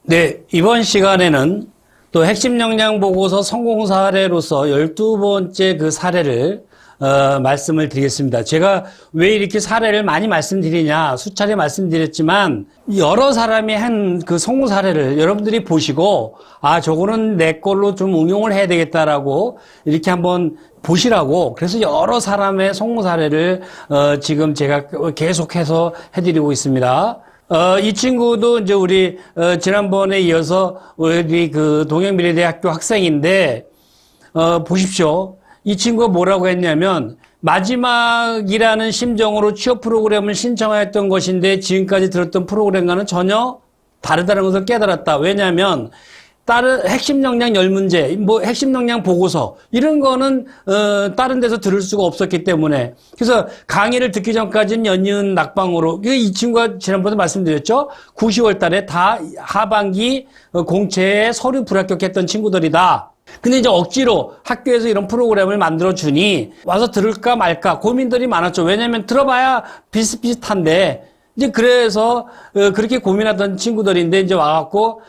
네, 이번 시간에는 또 핵심 역량 보고서 성공 사례로서 12번째 그 사례를 말씀을 드리겠습니다. 제가 왜 이렇게 사례를 많이 말씀드리냐, 수차례 말씀드렸지만 여러 사람이 한 그 성공 사례를 여러분들이 보시고 저거는 내 걸로 좀 응용을 해야 되겠다라고 이렇게 한번 보시라고, 그래서 여러 사람의 성공 사례를 지금 제가 계속해서 해드리고 있습니다. 이 친구도 이제 우리 지난번에 이어서 우리 그 동양미래대학교 학생인데 보십시오. 이 친구가 뭐라고 했냐면, 마지막이라는 심정으로 취업 프로그램을 신청하였던 것인데 지금까지 들었던 프로그램과는 전혀 다르다는 것을 깨달았다. 왜냐하면 다른 핵심 역량 10문제, 핵심 역량 보고서 이런 거는 다른 데서 들을 수가 없었기 때문에, 그래서 강의를 듣기 전까지는 연이은 낙방으로, 이 친구가 지난번에 말씀드렸죠. 9, 10월 달에 다 하반기 공채에 서류 불합격했던 친구들이다. 근데 이제 억지로 학교에서 이런 프로그램을 만들어주니 와서 들을까 말까 고민들이 많았죠. 왜냐면 들어봐야 비슷비슷한데, 이제 그래서 그렇게 고민하던 친구들인데 이제 와갖고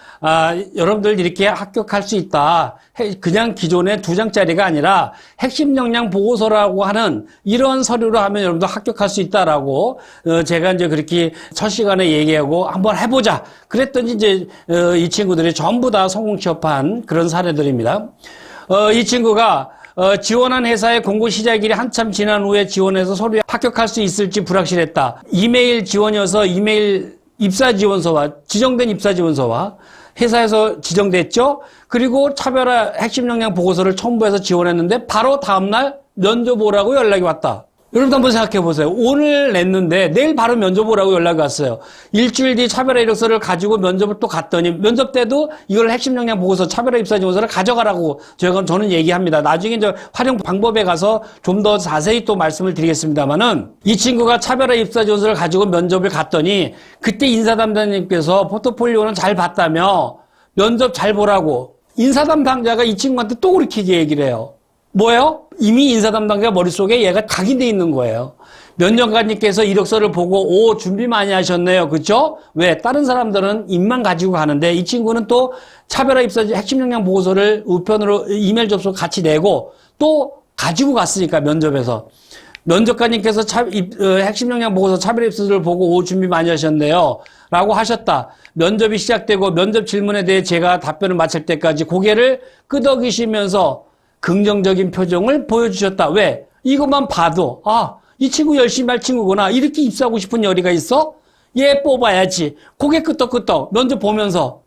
여러분들 이렇게 합격할 수 있다. 그냥 기존의 2장짜리가 아니라 핵심 역량 보고서라고 하는 이런 서류로 하면 여러분들 합격할 수 있다라고 제가 이제 그렇게 첫 시간에 얘기하고 한번 해보자. 그랬더니 이제 이 친구들이 전부 다 성공 취업한 그런 사례들입니다. 이 친구가 지원한 회사의 공고 시작일이 한참 지난 후에 지원해서 서류에 합격할 수 있을지 불확실했다. 이메일 지원이어서 이메일 입사 지원서와 지정된 입사 지원서와 회사에서 지정됐죠. 그리고 차별화 핵심 역량 보고서를 첨부해서 지원했는데 바로 다음날 면접 오라고 연락이 왔다. 여러분 한번 생각해 보세요. 오늘 냈는데 내일 바로 면접 오라고 연락이 왔어요. 일주일 뒤 차별화 이력서를 가지고 면접을 또 갔더니 면접 때도 이걸 핵심 역량 보고서 차별화 입사 지원서를 가져가라고 저는 얘기합니다. 나중에 이제 활용 방법에 가서 좀 더 자세히 또 말씀을 드리겠습니다만은, 이 친구가 차별화 입사 지원서를 가지고 면접을 갔더니 그때 인사 담당님께서 포트폴리오는 잘 봤다며 면접 잘 보라고, 인사 담당자가 이 친구한테 또 그렇게 얘기를 해요. 뭐예요? 이미 인사 담당자 머릿속에 얘가 각인돼 있는 거예요. 면접관님께서 이력서를 보고 준비 많이 하셨네요. 그렇죠? 왜? 다른 사람들은 입만 가지고 가는데 이 친구는 또 차별화 입사 핵심 역량 보고서를 우편으로 이메일 접수 같이 내고 또 가지고 갔으니까 면접에서. 면접관님께서 핵심 역량 보고서 차별화 입사를 보고 준비 많이 하셨네요. 라고 하셨다. 면접이 시작되고 면접 질문에 대해 제가 답변을 마칠 때까지 고개를 끄덕이시면서 긍정적인 표정을 보여주셨다. 왜? 이것만 봐도 이 친구 열심히 할 친구구나. 이렇게 입사하고 싶은 열의가 있어? 얘 뽑아야지. 고개 끄덕끄덕 면접 보면서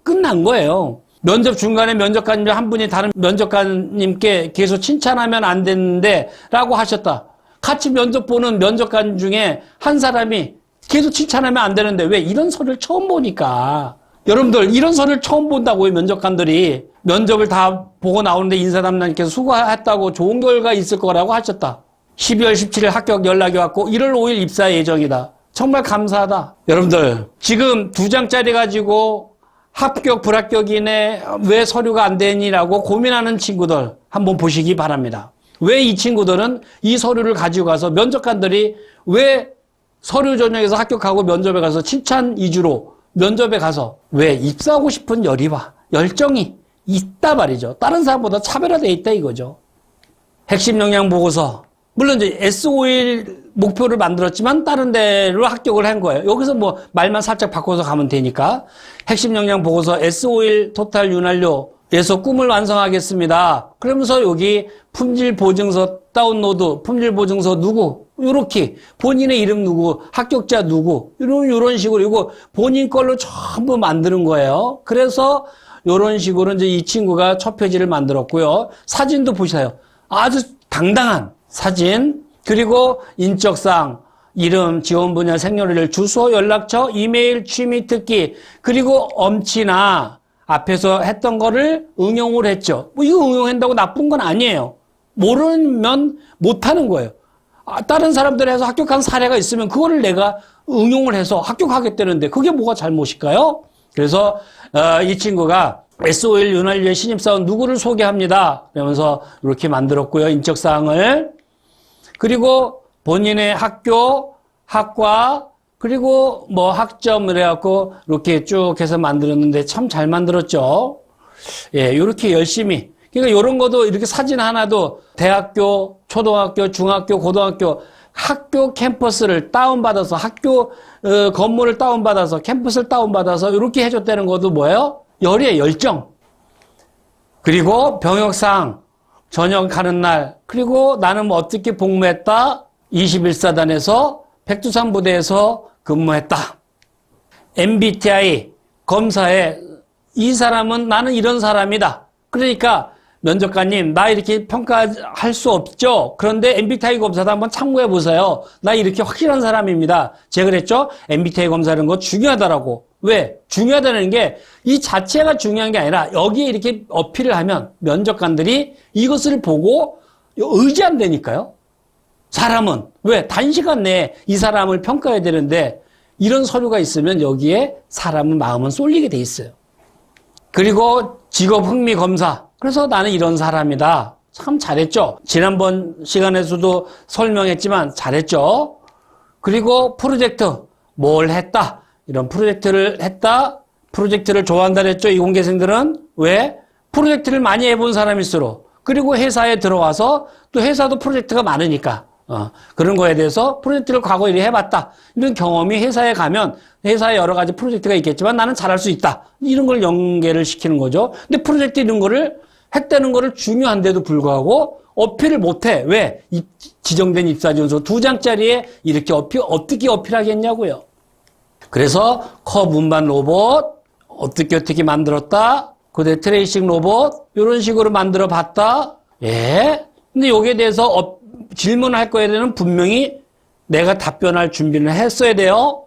끝난 거예요. 면접 중간에 면접관님 한 분이 다른 면접관님께 계속 칭찬하면 안 되는데 라고 하셨다. 같이 면접 보는 면접관 중에 한 사람이 계속 칭찬하면 안 되는데, 왜? 이런 서류를 처음 보니까. 여러분들 이런 서류를 처음 본다고요. 면접관들이 면접을 다 보고 나오는데 인사 담당님께서 수고했다고 좋은 결과 있을 거라고 하셨다. 12월 17일 합격 연락이 왔고 1월 5일 입사 예정이다. 정말 감사하다. 여러분들 지금 2장짜리 가지고 합격 불합격이네, 왜 서류가 안 되니라고 고민하는 친구들 한번 보시기 바랍니다. 왜 이 친구들은 이 서류를 가지고 가서 면접관들이 왜 서류 전형에서 합격하고 면접에 가서 칭찬 위주로 면접에 가서 왜 입사하고 싶은 열의와 열정이 있다 말이죠. 다른 사람보다 차별화되어 있다 이거죠. 핵심 역량 보고서, 물론 이제 S51 목표를 만들었지만 다른 데로 합격을 한 거예요. 여기서 말만 살짝 바꿔서 가면 되니까. 핵심 역량 보고서 S51 토탈 윤활료에서 꿈을 완성하겠습니다. 그러면서 여기 품질 보증서 다운로드, 품질 보증서 누구, 요렇게 본인의 이름 누구, 합격자 누구, 이런 식으로 이거 본인 걸로 전부 만드는 거예요. 그래서 이런 식으로 이제 이 친구가 첫 페이지를 만들었고요. 사진도 보세요. 아주 당당한 사진, 그리고 인적사항, 이름, 지원 분야, 생년월일, 주소, 연락처, 이메일, 취미, 특기, 그리고 엄치나 앞에서 했던 거를 응용을 했죠. 이거 응용한다고 나쁜 건 아니에요. 모르면 못하는 거예요. 다른 사람들이 해서 합격한 사례가 있으면 그거를 내가 응용을 해서 합격하겠다는데 그게 뭐가 잘못일까요? 그래서 이 친구가 S51 윤활유의 신입사원 누구를 소개합니다. 그러면서 이렇게 만들었고요. 인적사항을. 그리고 본인의 학교, 학과, 그리고 뭐 학점을 해갖고 이렇게 쭉 해서 만들었는데 참 잘 만들었죠. 예, 이렇게 열심히. 그러니까 이런 것도 이렇게 사진 하나도 대학교, 초등학교, 중학교, 고등학교, 학교 캠퍼스를 다운받아서 학교 건물을 다운받아서 캠퍼스를 다운받아서 이렇게 해줬다는 것도 뭐예요? 열이에요, 열정. 그리고 병역상 저녁 가는 날, 그리고 나는 뭐 어떻게 복무했다? 21사단에서 백두산 부대에서 근무했다. MBTI 검사에 이 사람은 나는 이런 사람이다. 그러니까 면접관님, 나 이렇게 평가할 수 없죠? 그런데 MBTI 검사도 한번 참고해 보세요. 나 이렇게 확실한 사람입니다. 제가 그랬죠? MBTI 검사라는 거 중요하다라고. 왜? 중요하다는 게 이 자체가 중요한 게 아니라 여기에 이렇게 어필을 하면 면접관들이 이것을 보고 의지한다니까요. 사람은. 왜? 단시간 내에 이 사람을 평가해야 되는데 이런 서류가 있으면 여기에 사람은 마음은 쏠리게 돼 있어요. 그리고 직업 흥미 검사. 그래서 나는 이런 사람이다. 참 잘했죠. 지난번 시간에서도 설명했지만 잘했죠. 그리고 프로젝트. 뭘 했다. 이런 프로젝트를 했다. 프로젝트를 좋아한다 그랬죠. 이공계생들은. 왜? 프로젝트를 많이 해본 사람일수록. 그리고 회사에 들어와서 또 회사도 프로젝트가 많으니까. 그런 거에 대해서 프로젝트를 과거에 해봤다. 이런 경험이 회사에 가면 회사에 여러 가지 프로젝트가 있겠지만 나는 잘할 수 있다. 이런 걸 연계를 시키는 거죠. 근데 프로젝트 이런 거를 했다는 거를 중요한데도 불구하고 어필을 못해. 왜? 지정된 입사지원서 2장짜리에 이렇게 어떻게 어필하겠냐고요. 그래서 컵 운반 로봇 어떻게 만들었다. 그다음에 트레이싱 로봇 이런 식으로 만들어 봤다. 예. 근데 여기에 대해서 질문할 거에 대해서는 분명히 내가 답변할 준비를 했어야 돼요.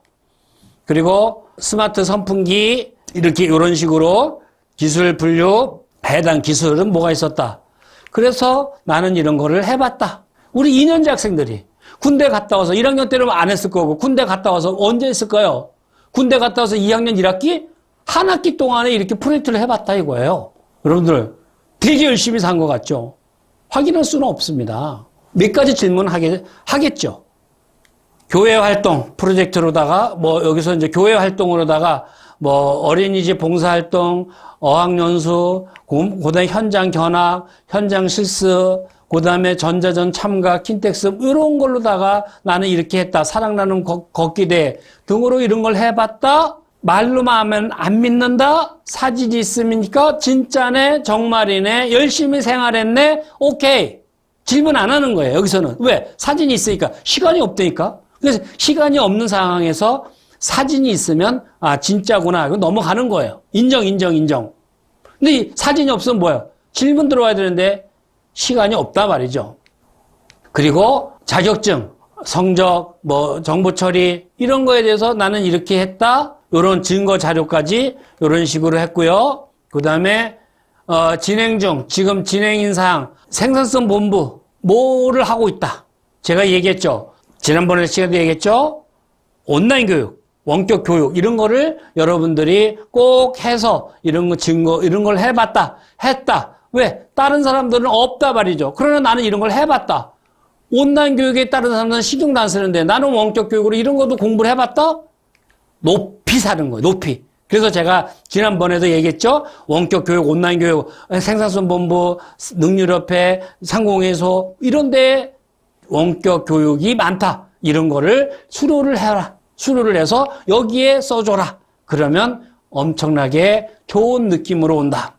그리고 스마트 선풍기 이렇게 이런 식으로 기술 분류 해당 기술은 뭐가 있었다. 그래서 나는 이런 거를 해봤다. 우리 2년제 학생들이 군대 갔다 와서 1학년 때는 안 했을 거고 군대 갔다 와서 언제 했을까요? 군대 갔다 와서 2학년 1학기? 한 학기 동안에 이렇게 프로젝트를 해봤다 이거예요. 여러분들 되게 열심히 산 것 같죠? 확인할 수는 없습니다. 몇 가지 질문 하겠죠. 교회 활동 프로젝트로다가 뭐 여기서 이제 교회 활동으로다가 뭐 어린이집 봉사활동, 어학연수, 그다음에 현장 견학, 현장 실습, 그다음에 전자전 참가, 킨텍스 이런 걸로다가 나는 이렇게 했다. 사랑나는 걷기대 등으로 이런 걸 해봤다. 말로만 하면 안 믿는다. 사진이 있으니까 진짜네, 정말이네, 열심히 생활했네. 오케이. 질문 안 하는 거예요. 여기서는. 왜? 사진이 있으니까. 시간이 없다니까. 그래서 시간이 없는 상황에서 사진이 있으면 진짜구나. 이거 넘어가는 거예요. 인정. 근데 이 사진이 없으면 뭐예요? 질문 들어와야 되는데 시간이 없다 말이죠. 그리고 자격증, 성적, 뭐 정보 처리 이런 거에 대해서 나는 이렇게 했다. 이런 증거 자료까지 이런 식으로 했고요. 그다음에 진행 중, 지금 진행인 사항, 생산성 본부 뭐를 하고 있다. 제가 얘기했죠. 지난번에 시간에 얘기했죠. 온라인 교육, 원격 교육 이런 거를 여러분들이 꼭 해서 이런 거 증거 이런 걸 해봤다. 했다. 왜? 다른 사람들은 없다 말이죠. 그러나 나는 이런 걸 해봤다. 온라인 교육에 다른 사람들은 신경도 안 쓰는데 나는 원격 교육으로 이런 것도 공부를 해봤다? 높이 사는 거예요. 높이. 그래서 제가 지난번에도 얘기했죠. 원격 교육, 온라인 교육, 생산성 본부, 능률협회, 상공회소 이런 데 원격 교육이 많다. 이런 거를 수료를 해라. 수료를 해서 여기에 써줘라. 그러면 엄청나게 좋은 느낌으로 온다.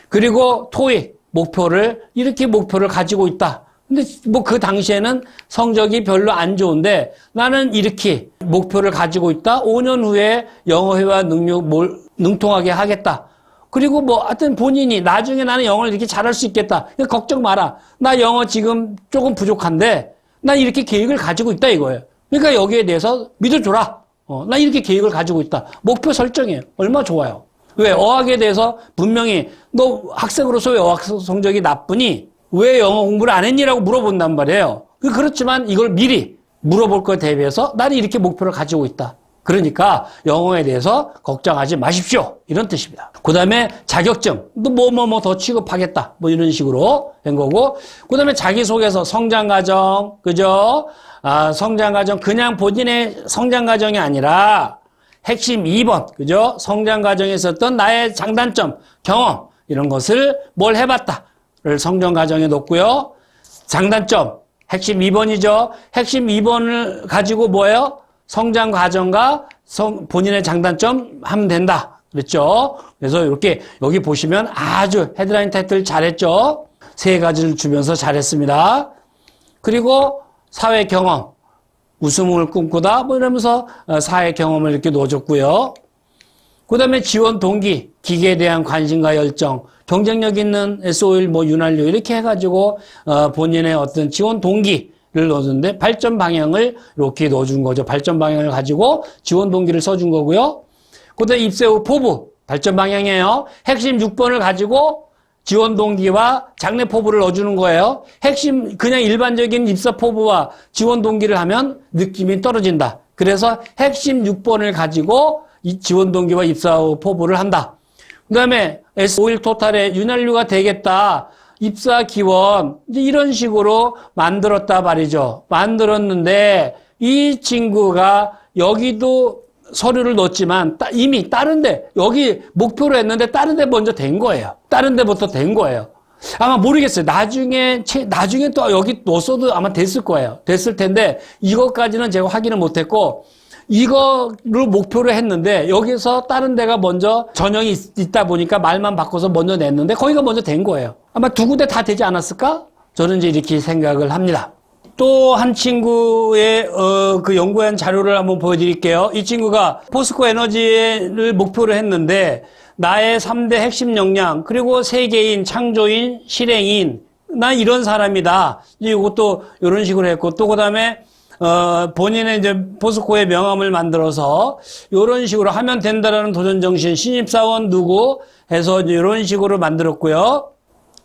그리고 토익 목표를 이렇게 목표를 가지고 있다. 근데 뭐 그 당시에는 성적이 별로 안 좋은데 나는 이렇게 목표를 가지고 있다. 5년 후에 영어 회화 능력 능통하게 하겠다. 그리고 뭐 하여튼 본인이 나중에 나는 영어를 이렇게 잘할 수 있겠다. 걱정 마라. 나 영어 지금 조금 부족한데 난 이렇게 계획을 가지고 있다 이거예요. 그러니까 여기에 대해서 믿어줘라. 나 이렇게 계획을 가지고 있다. 목표 설정이에요. 얼마나 좋아요. 왜? 어학에 대해서 분명히 너 학생으로서 왜 어학 성적이 나쁘니? 왜 영어 공부를 안 했니라고 물어본단 말이에요. 그렇지만 이걸 미리 물어볼 거에 대비해서 나는 이렇게 목표를 가지고 있다. 그러니까 영어에 대해서 걱정하지 마십시오. 이런 뜻입니다. 그 다음에 자격증, 또 더 취급하겠다. 뭐 이런 식으로 된 거고. 그 다음에 자기소개서, 성장과정, 그죠? 성장과정, 그냥 본인의 성장과정이 아니라 핵심 2번, 그죠? 성장과정에 있었던 나의 장단점, 경험, 이런 것을 뭘 해봤다를 성장과정에 놓고요. 장단점, 핵심 2번이죠. 핵심 2번을 가지고 뭐예요? 성장 과정과 본인의 장단점 하면 된다. 그랬죠? 그래서 이렇게 여기 보시면 아주 헤드라인 타이틀 잘했죠? 세 가지를 주면서 잘했습니다. 그리고 사회 경험, 웃음을 꿈꾸다 뭐 이러면서 사회 경험을 이렇게 넣어줬고요. 그 다음에 지원 동기, 기계에 대한 관심과 열정, 경쟁력 있는 S-오일, 뭐 윤활유 이렇게 해가지고 본인의 어떤 지원 동기를 넣어줬는데 발전 방향을 이렇게 넣어준 거죠. 발전 방향을 가지고 지원 동기를 써준 거고요. 그 다음에 입사 후 포부, 발전 방향이에요. 핵심 6번을 가지고 지원 동기와 장래 포부를 넣어주는 거예요. 핵심 그냥 일반적인 입사 포부와 지원 동기를 하면 느낌이 떨어진다. 그래서 핵심 6번을 가지고 이 지원 동기와 입사 후 포부를 한다. 그 다음에 S-오일 토탈의 윤활유가 되겠다. 입사 기원 이제 이런 식으로 만들었다 말이죠. 만들었는데 이 친구가 여기도 서류를 넣었지만 이미 다른데 여기 목표로 했는데 다른데 먼저 된 거예요. 다른 데부터 된 거예요. 아마 모르겠어요. 나중에 또 여기 넣었어도 아마 됐을 거예요. 됐을 텐데 이것까지는 제가 확인을 못했고 이거를 목표로 했는데 여기서 다른 데가 먼저 전형이 있다 보니까 말만 바꿔서 먼저 냈는데 거기가 먼저 된 거예요. 아마 두 군데 다 되지 않았을까? 저는 이제 이렇게 생각을 합니다. 또 한 친구의 그 연구한 자료를 한번 보여드릴게요. 이 친구가 포스코 에너지를 목표로 했는데 나의 3대 핵심 역량 그리고 세계인, 창조인, 실행인 난 이런 사람이다. 이것도 이런 식으로 했고 또 그다음에 본인의 이제 포스코의 명함을 만들어서 이런 식으로 하면 된다라는 도전 정신, 신입사원 누구 해서 이런 식으로 만들었고요.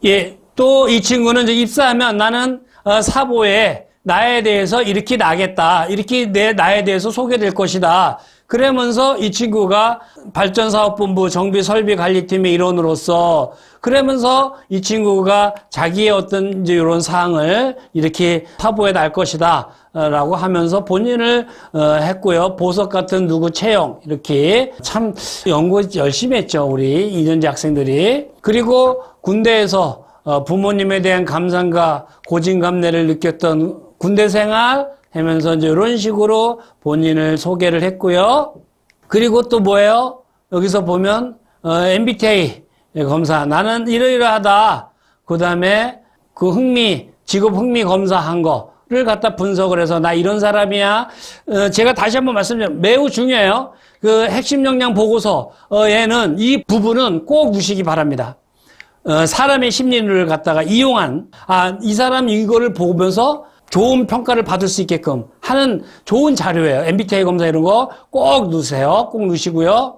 예, 또 이 친구는 이제 입사하면 나는 사보에 나에 대해서 이렇게 나겠다. 이렇게 나에 대해서 소개될 것이다. 그러면서 이 친구가 발전사업본부 정비설비관리팀의 일원으로서 그러면서 이 친구가 자기의 어떤 이제 이런 사항을 이렇게 사보에 날 것이다. 라고 하면서 본인을 했고요. 보석 같은 누구 채용 이렇게 참 연구 열심히 했죠. 우리 이년제 학생들이. 그리고 군대에서 부모님에 대한 감상과 고진감래를 느꼈던 군대 생활 하면서 이제 이런 식으로 본인을 소개를 했고요. 그리고 또 뭐예요? 여기서 보면 MBTI 검사 나는 이러이러하다. 그 다음에 그 직업 흥미 검사한 거를 갖다 분석을 해서 나 이런 사람이야. 제가 다시 한번 말씀드리면 매우 중요해요. 그 핵심 역량 보고서에는 이 부분은 꼭 보시기 바랍니다. 사람의 심리를 갖다가 이용한 이 사람 이거를 보면서 좋은 평가를 받을 수 있게끔 하는 좋은 자료예요. MBTI 검사 이런 거 꼭 넣으세요. 꼭 넣으시고요.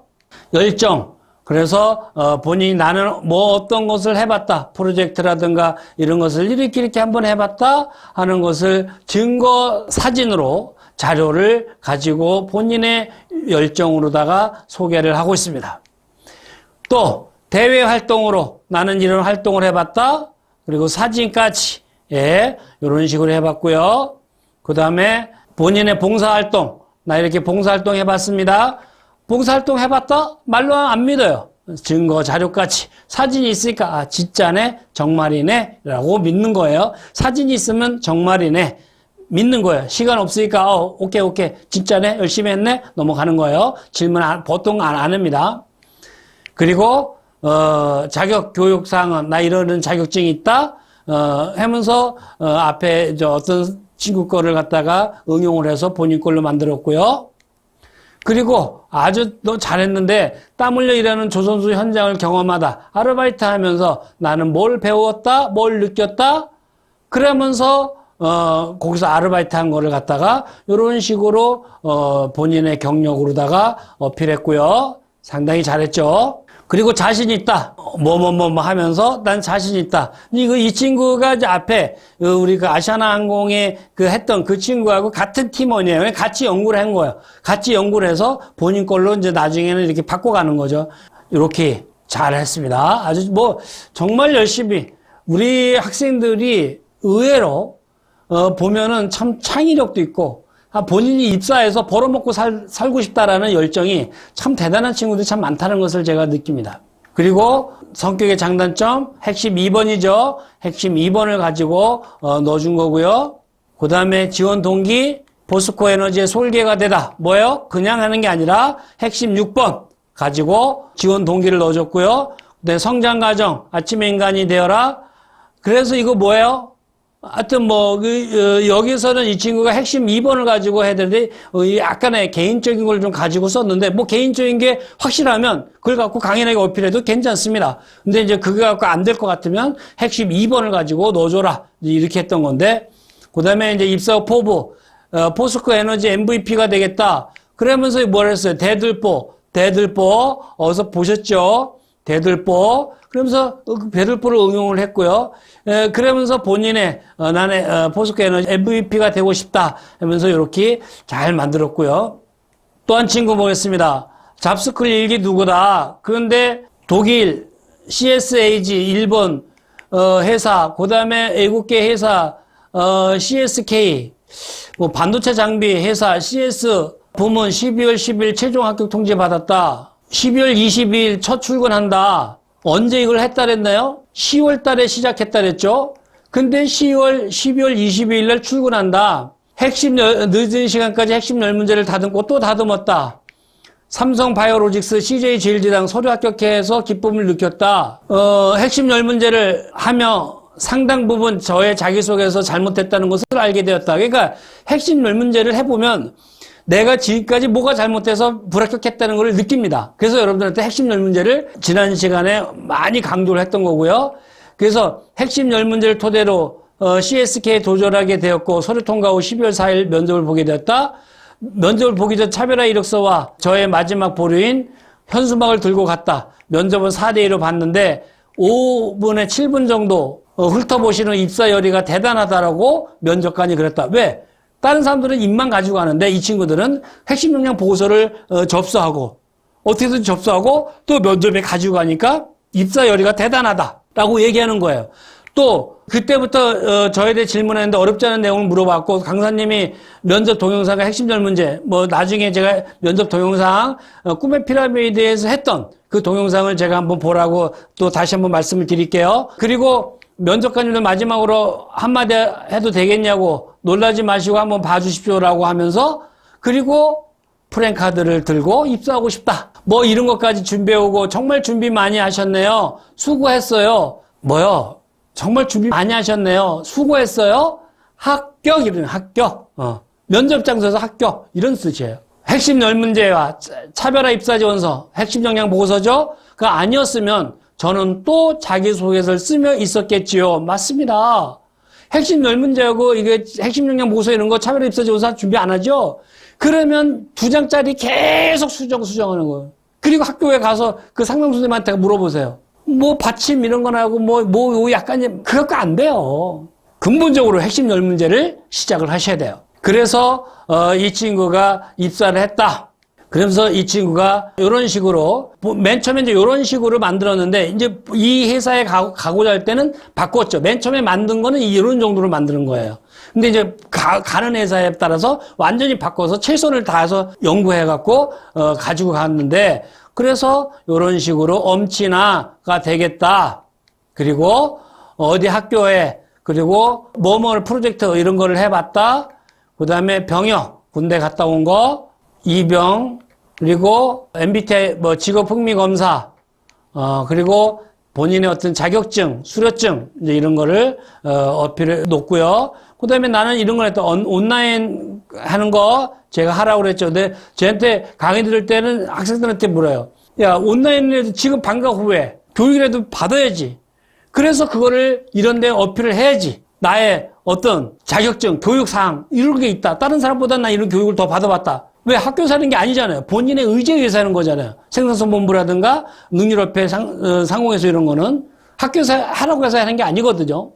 열정. 그래서 본인이 나는 뭐 어떤 것을 해봤다. 프로젝트라든가 이런 것을 이렇게 한번 해봤다 하는 것을 증거 사진으로 자료를 가지고 본인의 열정으로다가 소개를 하고 있습니다. 또 대외 활동으로 나는 이런 활동을 해봤다. 그리고 사진까지 이런 식으로 해봤고요. 그 다음에 본인의 봉사활동 나 이렇게 봉사활동 해봤습니다. 봉사활동 해봤다? 말로 안 믿어요. 증거 자료까지 사진이 있으니까 진짜네 정말이네 라고 믿는 거예요. 사진이 있으면 정말이네 믿는 거예요. 시간 없으니까 오케이 진짜네 열심히 했네 넘어가는 거예요. 질문 보통 안 합니다. 그리고 자격 교육사항은 나 이런 자격증이 있다 하면서 앞에 어떤 친구 거를 갖다가 응용을 해서 본인 걸로 만들었고요. 그리고 아주 너 잘했는데 땀 흘려 일하는 조선소 현장을 경험하다. 아르바이트 하면서 나는 뭘 배웠다, 뭘 느꼈다. 그러면서 거기서 아르바이트 한 거를 갖다가 이런 식으로 본인의 경력으로다가 어필했고요. 상당히 잘했죠. 그리고 자신 있다. 뭐 하면서 난 자신 있다. 이 친구가 이제 앞에 우리 그 아시아나 항공에 그 했던 그 친구하고 같은 팀원이에요. 같이 연구를 한 거예요. 같이 연구를 해서 본인 걸로 이제 나중에는 이렇게 바꿔가는 거죠. 이렇게 잘 했습니다. 아주 뭐 정말 열심히 우리 학생들이 의외로 보면은 참 창의력도 있고 본인이 입사해서 벌어먹고 살고 싶다라는 열정이 참 대단한 친구들이 참 많다는 것을 제가 느낍니다. 그리고 성격의 장단점 핵심 2번이죠. 핵심 2번을 가지고 넣어준 거고요. 그 다음에 지원 동기 포스코 에너지의 솔개가 되다. 뭐예요? 그냥 하는 게 아니라 핵심 6번 가지고 지원 동기를 넣어줬고요. 그다음에 성장 과정 아침의 인간이 되어라. 그래서 이거 뭐예요? 하여튼 여기서는 이 친구가 핵심 2번을 가지고 해야 되는데 약간의 개인적인 걸 좀 가지고 썼는데 개인적인 게 확실하면 그걸 갖고 강연하게 어필해도 괜찮습니다. 근데 이제 그거 갖고 안 될 것 같으면 핵심 2번을 가지고 넣어줘라. 이렇게 했던 건데 그 다음에 이제 입사 후 포부 포스코 에너지 MVP가 되겠다. 그러면서 뭐라 했어요? 대들보 어서 보셨죠? 대들보 그러면서 대들보를 응용을 했고요. 그러면서 본인의 나는 포스코 에너지 MVP가 되고 싶다 하면서 이렇게 잘 만들었고요. 또 한 친구 보겠습니다. 잡스클 일기 누구다. 그런데 독일 CSAG 일본 회사 그다음에 외국계 회사 CSK 반도체 장비 회사 CS 부문 12월 10일 최종 합격 통지 받았다. 12월 22일 첫 출근한다. 언제 이걸 했다 그랬나요? 10월 달에 시작했다 그랬죠? 근데 12월 22일 날 출근한다. 늦은 시간까지 핵심 10문제를 다듬고 또 다듬었다. 삼성 바이오로직스 CJ 제일제당 서류 합격해서 기쁨을 느꼈다. 핵심 10문제를 하며 상당 부분 저의 자기소개에서 잘못됐다는 것을 알게 되었다. 그러니까 핵심 10문제를 해보면 내가 지금까지 뭐가 잘못돼서 불합격했다는 걸 느낍니다. 그래서 여러분들한테 핵심 10문제를 지난 시간에 많이 강조를 했던 거고요. 그래서 핵심 10문제를 토대로 CSK에 도전하게 되었고 서류 통과 후 12월 4일 면접을 보게 되었다. 면접을 보기 전 차별화 이력서와 저의 마지막 보류인 현수막을 들고 갔다. 면접은 4대2로 봤는데 5분에 7분 정도 훑어보시는 입사 열의가 대단하다라고 면접관이 그랬다. 왜? 다른 사람들은 입만 가지고 가는데 이 친구들은 핵심 역량 보고서를 접수하고 어떻게든 접수하고 또 면접에 가지고 가니까 입사 열의가 대단하다라고 얘기하는 거예요. 또 그때부터 저에 대해 질문했는데 어렵지 않은 내용을 물어봤고 강사님이 면접 동영상과 핵심 설문제 나중에 제가 면접 동영상 꿈의 피라미드에서 했던 그 동영상을 제가 한번 보라고 또 다시 한번 말씀을 드릴게요. 그리고 면접관님들 마지막으로 한마디 해도 되겠냐고 놀라지 마시고 한번 봐주십시오라고 하면서 그리고 프랭카드를 들고 입사하고 싶다. 이런 것까지 준비해오고 정말 준비 많이 하셨네요. 수고했어요. 뭐요? 정말 준비 많이 하셨네요. 수고했어요. 합격 이런 합격. 면접 장소에서 합격 이런 뜻이에요. 핵심 10문제와 차별화 입사지원서, 핵심 역량 보고서죠. 그거 아니었으면 저는 또 자기소개서를 쓰며 있었겠지요. 맞습니다. 핵심 10문제하고 이게 핵심 역량 보고서 이런 거 차별화 입사지원서 준비 안 하죠. 그러면 2장짜리 계속 수정하는 거예요. 그리고 학교에 가서 그 상담 선생님한테 물어보세요. 받침 이런 거 나고 약간 그거 안 돼요. 근본적으로 핵심 10문제를 시작을 하셔야 돼요. 그래서 이 친구가 입사를 했다. 그러면서 이 친구가 이런 식으로 맨 처음에 이제 이런 식으로 만들었는데 이제 이 회사에 가고자 할 때는 바꿨죠. 맨 처음에 만든 거는 이런 정도로 만드는 거예요. 근데 이제 가는 회사에 따라서 완전히 바꿔서 최선을 다해서 연구해갖고 가지고 갔는데 그래서 이런 식으로 엄친아가 되겠다. 그리고 어디 학교에 그리고 뭐뭐 프로젝트 이런 거를 해봤다. 그 다음에 병역 군대 갔다 온 거, 이병 그리고 MBTI 직업 흥미 검사 그리고 본인의 어떤 자격증, 수료증 이제 이런 거를 어필해 놓고요. 그 다음에 나는 이런 걸 했다. 온라인 하는 거 제가 하라고 그랬죠. 근데 저한테 강의 들을 때는 학생들한테 물어요. 야, 온라인에도 지금 방과 후에 교육이라도 받아야지. 그래서 그거를 이런 데 어필을 해야지. 나의 어떤 자격증, 교육사항 이런 게 있다. 다른 사람보다 나 이런 교육을 더 받아봤다. 왜 학교에서 하는 게 아니잖아요. 본인의 의지에 의해서 하는 거잖아요. 생산성본부라든가 능률협회 상공에서 이런 거는 학교에서 하라고 해서 하는 게 아니거든요.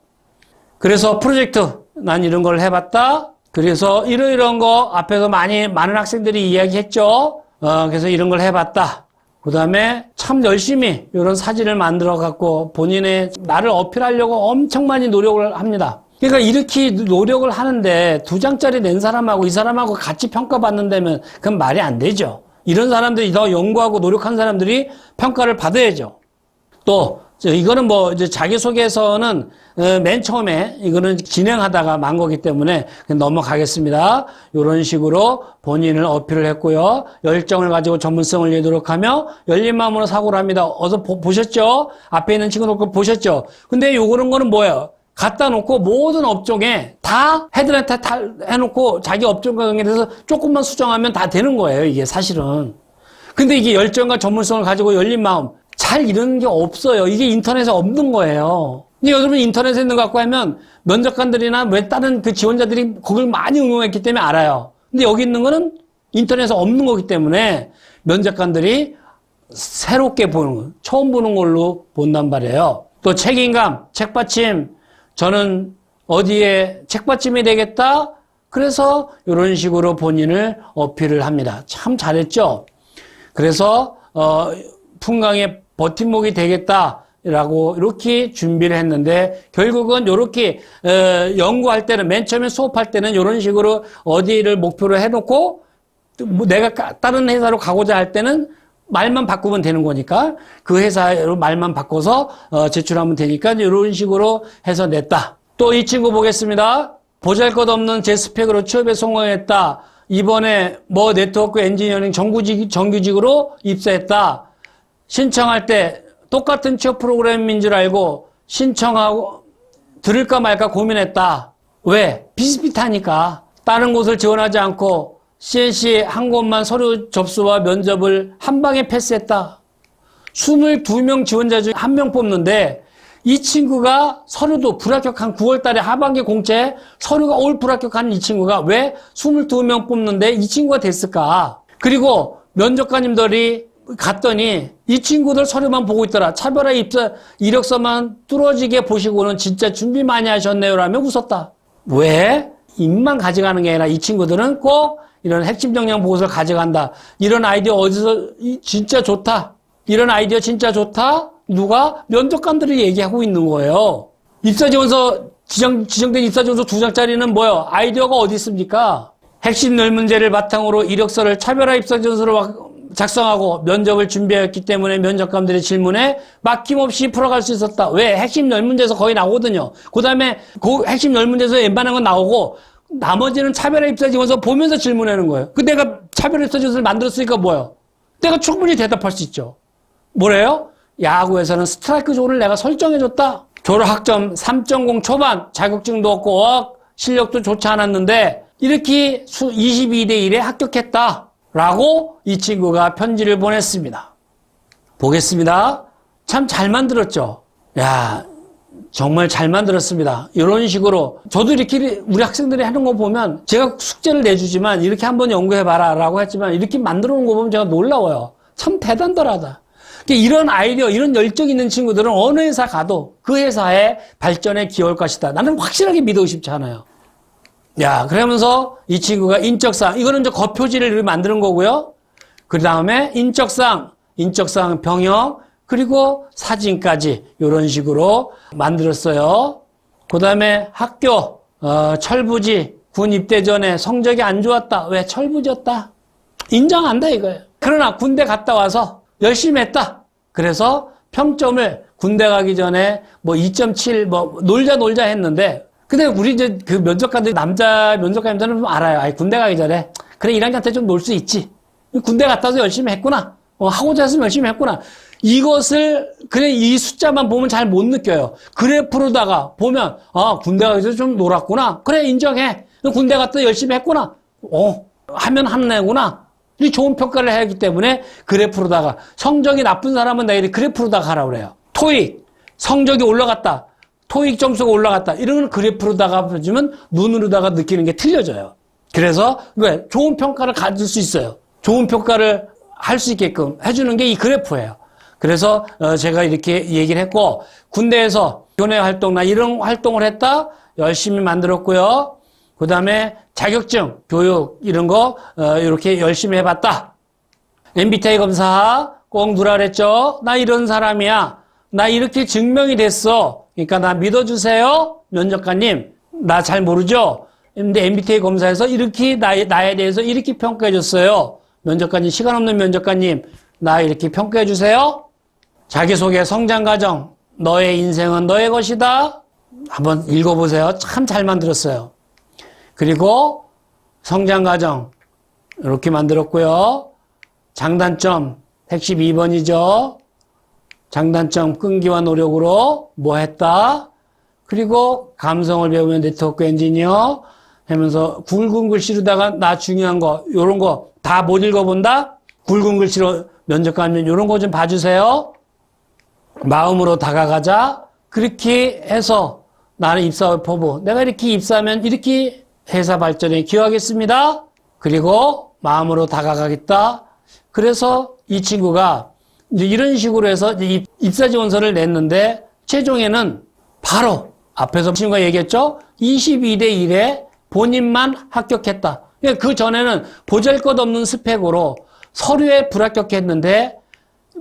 그래서 프로젝트, 난 이런 걸 해봤다. 그래서 이런 거 앞에서 많은 학생들이 이야기했죠. 그래서 이런 걸 해봤다. 그 다음에 참 열심히 이런 사진을 만들어 갖고 본인의 나를 어필하려고 엄청 많이 노력을 합니다. 그러니까 이렇게 노력을 하는데 2장짜리 낸 사람하고 이 사람하고 같이 평가받는다면 그건 말이 안 되죠. 이런 사람들이 더 연구하고 노력한 사람들이 평가를 받아야죠. 또 이거는 뭐 이제 자기소개서는 맨 처음에 이거는 진행하다가 만 거기 때문에 그냥 넘어가겠습니다. 이런 식으로 본인을 어필을 했고요. 열정을 가지고 전문성을 내도록 하며 열린 마음으로 사고를 합니다. 어서 보셨죠? 앞에 있는 친구들 보셨죠? 근데 요런 거는 뭐예요? 갖다 놓고 모든 업종에 다 헤드라이트 다 해놓고 자기 업종에 대해서 조금만 수정하면 다 되는 거예요. 이게 사실은. 근데 이게 열정과 전문성을 가지고 열린 마음 잘 이런 게 없어요. 이게 인터넷에 없는 거예요. 근데 여러분 인터넷에 있는 거 갖고 하면 면접관들이나 왜 다른 그 지원자들이 그걸 많이 응용했기 때문에 알아요. 근데 여기 있는 거는 인터넷에 없는 거기 때문에 면접관들이 새롭게 보는 거, 처음 보는 걸로 본단 말이에요. 또 책임감, 책받침, 저는 어디에 책받침이 되겠다? 그래서 이런 식으로 본인을 어필을 합니다. 참 잘했죠? 그래서 풍강의 버팀목이 되겠다라고 이렇게 준비를 했는데 결국은 이렇게 연구할 때는 맨 처음에 수업할 때는 이런 식으로 어디를 목표로 해놓고 내가 다른 회사로 가고자 할 때는 말만 바꾸면 되는 거니까 그 회사로 말만 바꿔서 제출하면 되니까 이런 식으로 해서 냈다. 또 이 친구 보겠습니다. 보잘것없는 제 스펙으로 취업에 성공했다. 이번에 뭐 네트워크 엔지니어링 정규직으로 입사했다. 신청할 때 똑같은 취업 프로그램인 줄 알고 신청하고 들을까 말까 고민했다. 왜? 비슷비슷하니까. 다른 곳을 지원하지 않고 CNC 한 곳만 서류 접수와 면접을 한 방에 패스했다. 22명 지원자 중 1명 뽑는데 이 친구가 서류도 불합격한 9월 달에 하반기 공채 서류가 올 불합격한 이 친구가 왜 22명 뽑는데 이 친구가 됐을까? 그리고 면접관님들이 갔더니 이 친구들 서류만 보고 있더라. 차별화 입사 이력서만 뚫어지게 보시고는 진짜 준비 많이 하셨네요 라며 웃었다. 왜? 입만 가져가는 게 아니라 이 친구들은 꼭 이런 핵심 역량 보고서를 가져간다. 이런 아이디어 어디서 진짜 좋다. 이런 아이디어 진짜 좋다. 누가? 면접관들이 얘기하고 있는 거예요. 입사지원서 지정된 입사지원서 2장짜리는 뭐예요? 아이디어가 어디 있습니까? 핵심 늘 문제를 바탕으로 이력서를 차별화 입사지원서로 작성하고 면접을 준비했기 때문에 면접관들의 질문에 막힘없이 풀어갈 수 있었다. 왜? 핵심 열 문제에서 거의 나오거든요. 그 다음에 그 핵심 열 문제에서 웬만한 건 나오고 나머지는 차별화 입사지원서 보면서 질문하는 거예요. 그 내가 차별화 입사지원서를 만들었으니까 뭐예요? 내가 충분히 대답할 수 있죠. 뭐래요? 야구에서는 스트라이크 존을 내가 설정해줬다. 졸업학점 3.0 초반, 자격증도 없고 실력도 좋지 않았는데 이렇게 22대 1에 합격했다. 라고 이 친구가 편지를 보냈습니다. 보겠습니다. 참 잘 만들었죠. 야, 정말 잘 만들었습니다. 이런 식으로 저도 이렇게 우리 학생들이 하는 거 보면 제가 숙제를 내주지만 이렇게 한번 연구해봐라 라고 했지만 이렇게 만들어 놓은 거 보면 제가 놀라워요. 참 대단하다. 이런 아이디어, 이런 열정 있는 친구들은 어느 회사 가도 그 회사의 발전에 기여할 것이다. 나는 확실하게 믿어 싶지 않아요. 야, 그러면서 이 친구가 인적사항, 이거는 이제 거표지를 만드는 거고요. 그 다음에 인적사항 병역, 그리고 사진까지 이런 식으로 만들었어요. 그 다음에 학교, 철부지, 군 입대 전에 성적이 안 좋았다. 왜? 철부지였다. 인정한다 이거예요. 그러나 군대 갔다 와서 열심히 했다. 그래서 평점을 군대 가기 전에 뭐 2.7 뭐 놀자 했는데 근데 우리 이제 그 면접관들 남자 면접관님들은 좀 알아요. 아이 군대 가기 전에 그래 1학년 때 좀 놀 수 있지. 군대 갔다 와서 열심히 했구나. 하고자 했으면 열심히 했구나. 이것을 그래 이 숫자만 보면 잘 못 느껴요. 그래프로다가 보면 아 군대 가기 전에 좀 놀았구나. 그래 인정해. 군대 갔다 열심히 했구나. 하면 하는 애구나. 이 좋은 평가를 해야 하기 때문에 그래프로다가 성적이 나쁜 사람은 내일 그래프로다가 하라고 그래요. 토익 성적이 올라갔다. 토익 점수가 올라갔다. 이런 걸 그래프로다가 보여주면 눈으로다가 느끼는 게 틀려져요. 그래서 왜? 좋은 평가를 가질 수 있어요. 좋은 평가를 할 수 있게끔 해주는 게 이 그래프예요. 그래서 제가 이렇게 얘기를 했고, 군대에서 교내 활동이나 이런 활동을 했다? 열심히 만들었고요. 그 다음에 자격증, 교육 이런 거 이렇게 열심히 해봤다. MBTI 검사 꼭 누라 그랬죠? 나 이런 사람이야. 나 이렇게 증명이 됐어. 그러니까 나 믿어주세요. 면접관님, 나 잘 모르죠? 근데 MBTI 검사에서 이렇게 나에 대해서 이렇게 평가해 줬어요. 면접관님, 시간 없는 면접관님, 나 이렇게 평가해 주세요. 자기소개 성장 과정, 너의 인생은 너의 것이다. 한번 읽어보세요. 참 잘 만들었어요. 그리고 성장 과정 이렇게 만들었고요. 장단점 핵심 2번이죠. 장단점 끈기와 노력으로 뭐 했다. 그리고 감성을 배우면 네트워크 엔지니어 하면서 굵은 글씨로다가 나 중요한 거 요런 거 다 못 읽어본다? 굵은 글씨로 면접관님 요런 거 좀 봐주세요. 마음으로 다가가자. 그렇게 해서 나는 입사 포부. 내가 이렇게 입사하면 이렇게 회사 발전에 기여하겠습니다. 그리고 마음으로 다가가겠다. 그래서 이 친구가 이제 이런 식으로 해서 입사 지원서를 냈는데 최종에는 바로 앞에서 친구가 얘기했죠. 22대 1에 본인만 합격했다. 그 전에는 보잘것없는 스펙으로 서류에 불합격했는데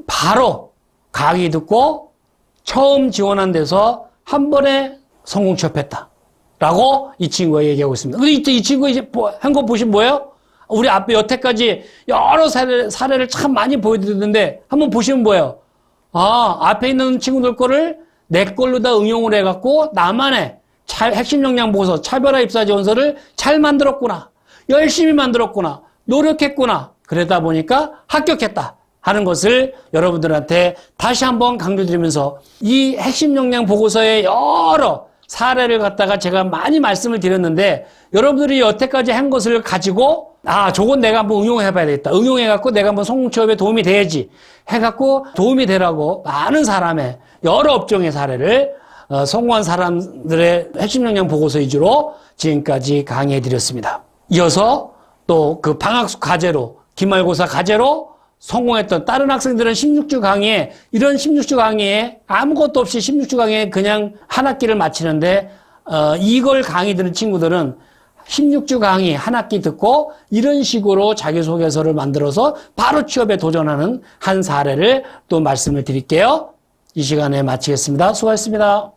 바로 강의 듣고 처음 지원한 데서 한 번에 성공 취업했다. 라고 이 친구가 얘기하고 있습니다. 근데 이 친구 이제 한 거 보시면 뭐예요? 우리 앞에 여태까지 여러 사례를 참 많이 보여드렸는데 한번 보시면 뭐예요? 아, 앞에 있는 친구들 거를 내 걸로 다 응용을 해갖고 나만의 핵심 역량 보고서 차별화 입사 지원서를 잘 만들었구나. 열심히 만들었구나. 노력했구나. 그러다 보니까 합격했다 하는 것을 여러분들한테 다시 한번 강조드리면서 이 핵심 역량 보고서의 여러 사례를 갖다가 제가 많이 말씀을 드렸는데 여러분들이 여태까지 한 것을 가지고 저건 내가 한번 응용해 봐야 되겠다. 응용해갖고 내가 한번 성공 취업에 도움이 돼야지 해갖고 도움이 되라고 많은 사람의 여러 업종의 사례를 성공한 사람들의 핵심 역량 보고서 위주로 지금까지 강의해 드렸습니다. 이어서 또 그 방학 과제로 기말고사 과제로 성공했던 다른 학생들은 16주 강의에 이런 16주 강의에 아무것도 없이 16주 강의에 그냥 한 학기를 마치는데 이걸 강의 듣는 친구들은 16주 강의 한 학기 듣고 이런 식으로 자기소개서를 만들어서 바로 취업에 도전하는 한 사례를 또 말씀을 드릴게요. 이 시간에 마치겠습니다. 수고하셨습니다.